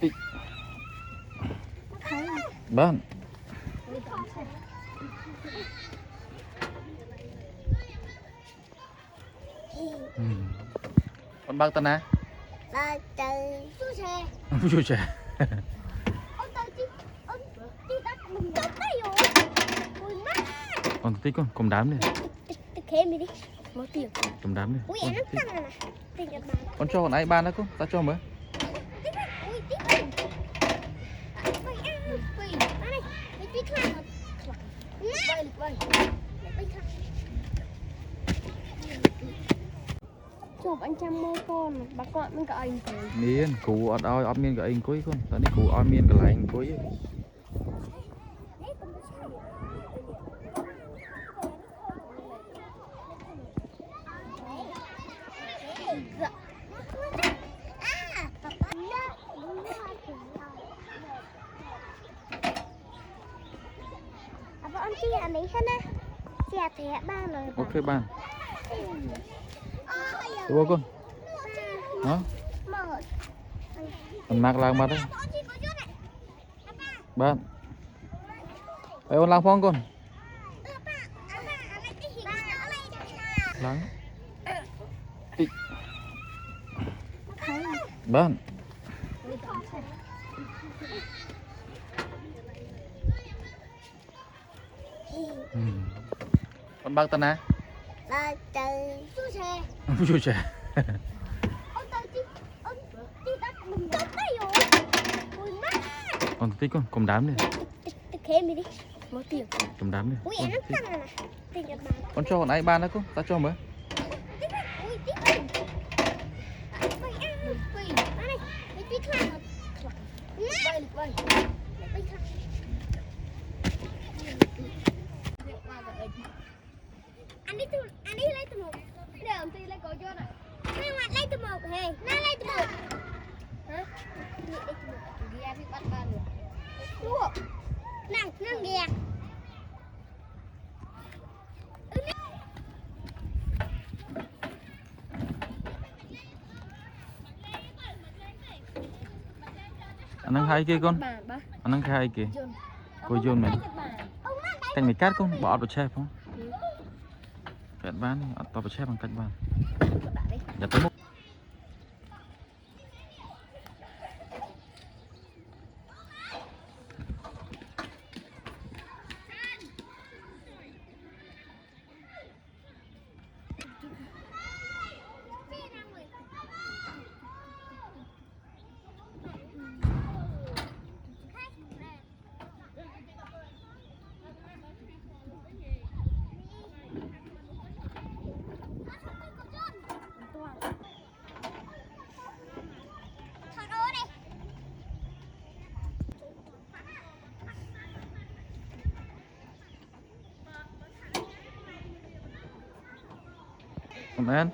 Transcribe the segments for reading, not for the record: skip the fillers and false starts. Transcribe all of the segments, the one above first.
Tị. Bạn. Con bác tên á? Vui trẻ. Con tí con đám đi. Cầm đám đi. Con cho con ai ban đó con, ta cho mới. Chụp anh chăm mô con, bà con mình cả anh thôi. Miên, cụ ở miên cả anh cuối con, tao đi cụ ở miên cả lại anh cuối. Anh chị à mình hết á. Chè thẻ ba rồi. Ok bạn. Đúng con? Hả? Mình mặc lang mặt đấy. Bạn. Ê con lang phong con. Lang. Tị. Bạn. Con bác tên á? Vui trẻ. Con tí con đám đi. Cầm đám đi. Con cho con ai ban đó con, ta cho mới. Anh đi lấy từ một. Để ông tí lấy cổ cho này. Hai mặt lấy từ một hề. Nó lấy từ một. Hả? Đi lấy từ một. Đi ra thì bắt ba được. Ủa. Nàng kìa. Anh đang hay kia con. Anh đang hay kìa. Cô John mày. Canh này cát con, bỏ vào chép không? Cắt bán, tao vào chép bằng cắt bán. Dạ tới một. Cảm ơn.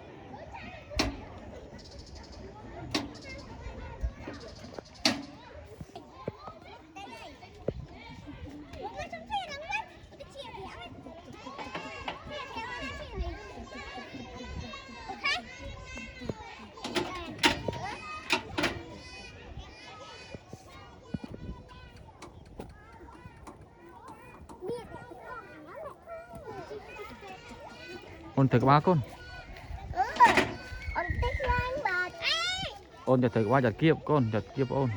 Ôn thử ba con. Ôn thử qua giật kiếp con, giật kiếp ôn.